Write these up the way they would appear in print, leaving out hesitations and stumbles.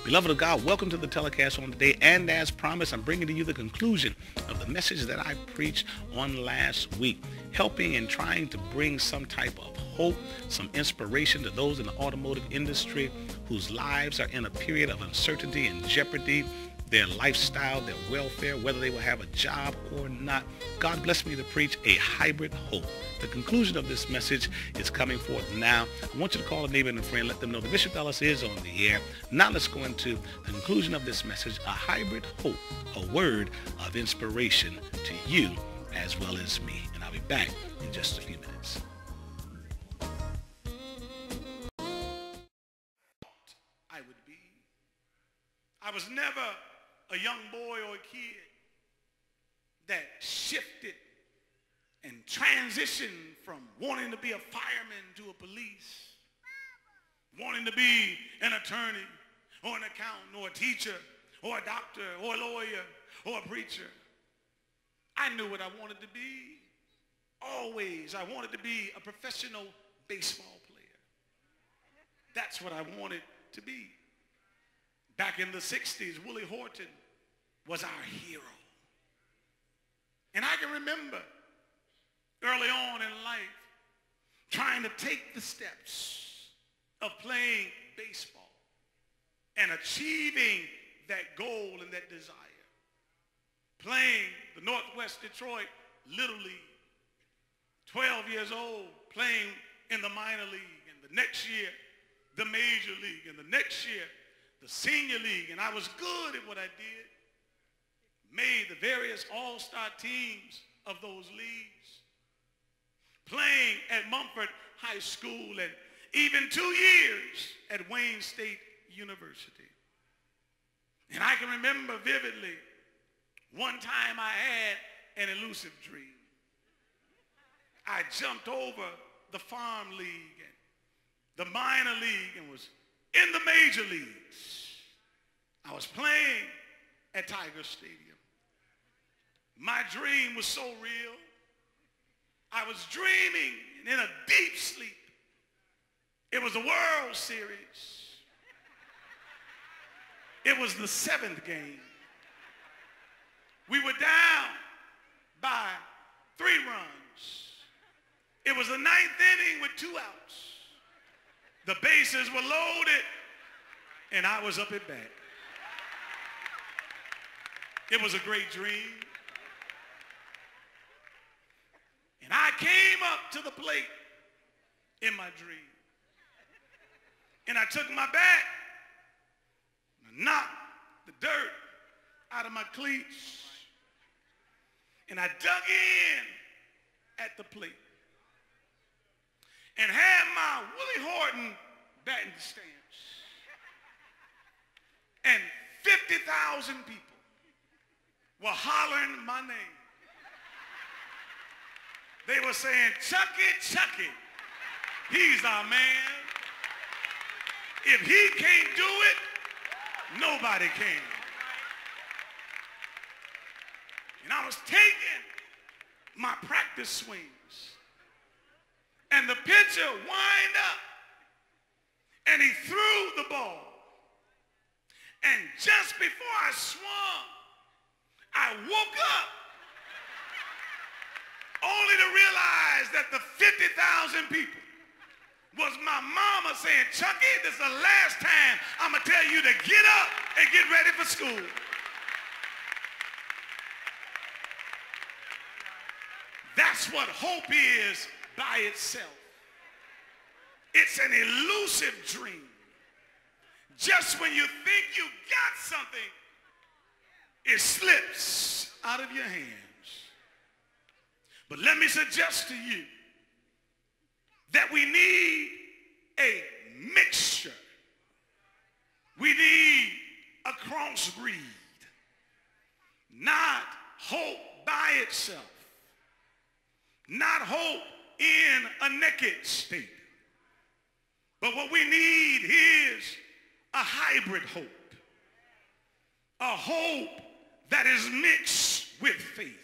Beloved of God, welcome to the telecast on today. And as promised, I'm bringing to you the conclusion of the message that I preached on last week, helping and trying to bring some type of hope, some inspiration to those in the automotive industry whose lives are in a period of uncertainty and jeopardy, their lifestyle, their welfare, whether they will have a job or not. God blessed me to preach a hybrid hope. The conclusion of this message is coming forth now. I want you to call a neighbor and a friend, let them know that Bishop Ellis is on the air. Now let's go into the conclusion of this message, a hybrid hope, a word of inspiration to you as well as me. And I'll be back in just a few minutes. I was never a young boy or a kid that shifted and transitioned from wanting to be a fireman to a police, wanting to be an attorney or an accountant or a teacher or a doctor or a lawyer or a preacher. I knew what I wanted to be. Always, I wanted to be a professional baseball player. That's what I wanted to be. Back in the 60s, Willie Horton was our hero. And I can remember early on in life trying to take the steps of playing baseball and achieving that goal and that desire. Playing the Northwest Detroit Little League, 12 years old, playing in the minor league, and the next year, the major league, and the next year, the senior league, and I was good at what I did. Made the various all-star teams of those leagues. Playing at Mumford High School and even 2 years at Wayne State University. And I can remember vividly one time I had an elusive dream. I jumped over the farm league and the minor league and was in the major leagues. I was playing at Tiger Stadium. My dream was so real. I was dreaming and in a deep sleep. It was the World Series. It was the 7th game. We were down by 3 runs. It was the 9th inning with 2 outs. The bases were loaded, and I was up at bat. It was a great dream. And I came up to the plate in my dream. And I took my bat, and I knocked the dirt out of my cleats, and I dug in at the plate and had my Willie Horton batting stance. And 50,000 people were hollering my name. They were saying, Chucky, Chucky, he's our man. If he can't do it, nobody can. And I was taking my practice swings. And the pitcher wind up, and he threw the ball. And just before I swung, I woke up, only to realize that the 50,000 people was my mama saying, Chucky, this is the last time I'm going to tell you to get up and get ready for school. That's what hope is by itself. It's an elusive dream. Just when you think you got something, it slips out of your hands. But let me suggest to you that we need a mixture. We need a crossbreed, not hope by itself, not hope in a naked state. But what we need is a hybrid hope, a hope that is mixed with faith.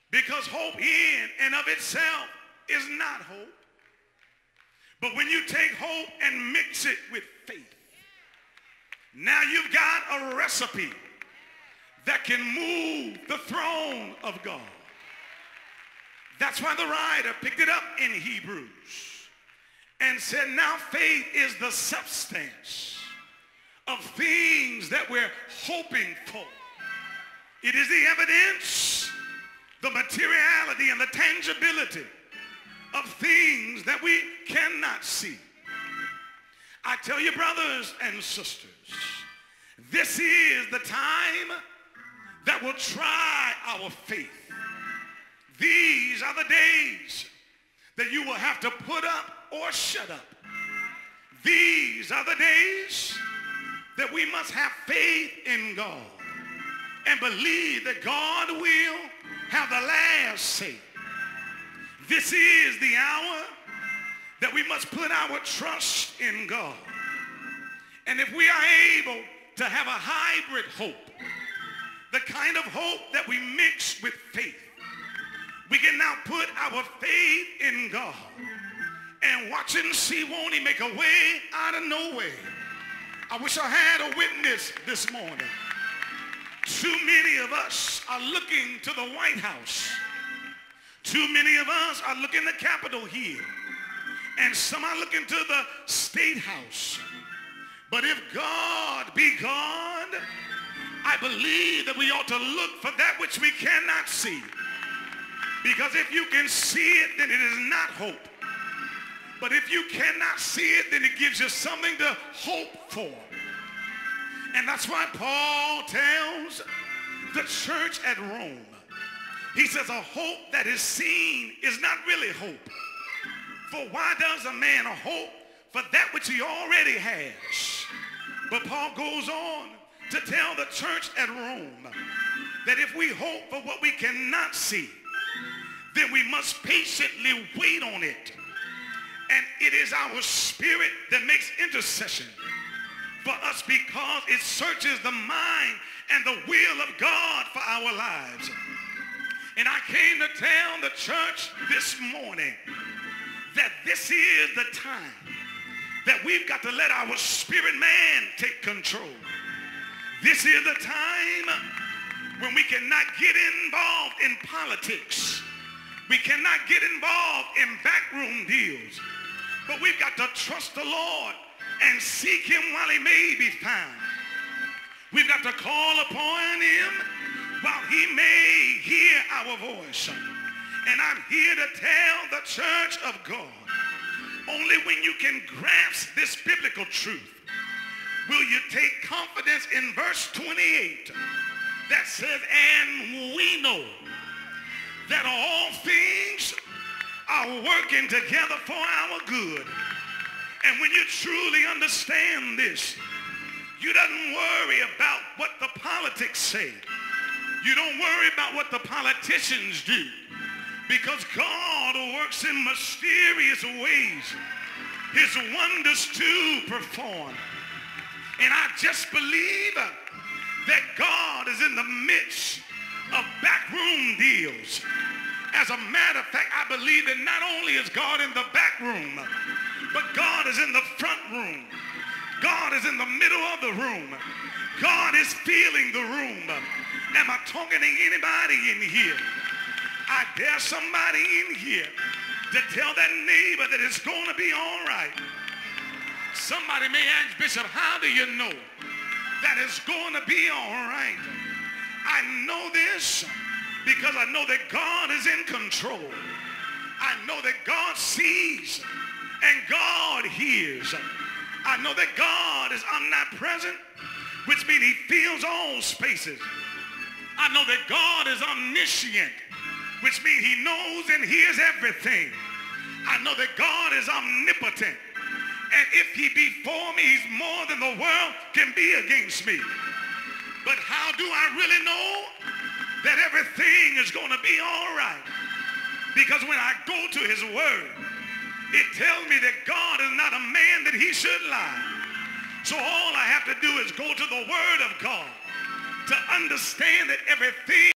Because hope in and of itself is not hope. But when you take hope and mix it with faith, Now you've got a recipe that can move the throne of God. That's why the writer picked it up in Hebrews and said, now faith is the substance of things that we're hoping for. It is the evidence, the materiality, and the tangibility of things that we cannot see. I tell you, brothers and sisters, this is the time that will try our faith. These are the days that you will have to put up or shut up. These are the days that we must have faith in God and believe that God will have the last say. This is the hour that we must put our trust in God. And if we are able to have a hybrid hope, the kind of hope that we mix with faith, we can now put our faith in God and watch and see, won't he make a way out of no way. I wish I had a witness this morning. Too many of us are looking to the White House. Too many of us are looking to Capitol Hill. And some are looking to the State House. But if God be God, I believe that we ought to look for that which we cannot see. Because if you can see it, then it is not hope. But if you cannot see it, then it gives you something to hope for. And that's why Paul tells the church at Rome, he says, a hope that is seen is not really hope. For why does a man hope for that which he already has? But Paul goes on to tell the church at Rome that if we hope for what we cannot see, then we must patiently wait on it. And it is our spirit that makes intercession for us because it searches the mind and the will of God for our lives. And I came to tell the church this morning that this is the time that we've got to let our spirit man take control. This is the time when we cannot get involved in politics. We cannot get involved in backroom deals. But we've got to trust the Lord and seek him while he may be found. We've got to call upon him while he may hear our voice. And I'm here to tell the church of God, only when you can grasp this biblical truth will you take confidence in verse 28 that says, and we know that all things are working together for our good. And when you truly understand this, you don't worry about what the politics say. You don't worry about what the politicians do, because God works in mysterious ways, his wonders to perform. And I just believe that God is in the midst of backroom deals. As a matter of fact, I believe that not only is God in the back room, but God is in the front room. God is in the middle of the room. God is feeling the room. Am I talking to anybody in here? I dare somebody in here to tell that neighbor that it's going to be all right. Somebody may ask, Bishop, how do you know that it's going to be all right? I know this because I know that God is in control. I know that God sees and God hears. I know that God is omnipresent, which means he fills all spaces. I know that God is omniscient, which means he knows and hears everything. I know that God is omnipotent. And if he be for me, he's more than the world can be against me. But how do I really know that everything is going to be all right? Because when I go to his word, it tells me that God is not a man that he should lie. So all I have to do is go to the word of God to understand that everything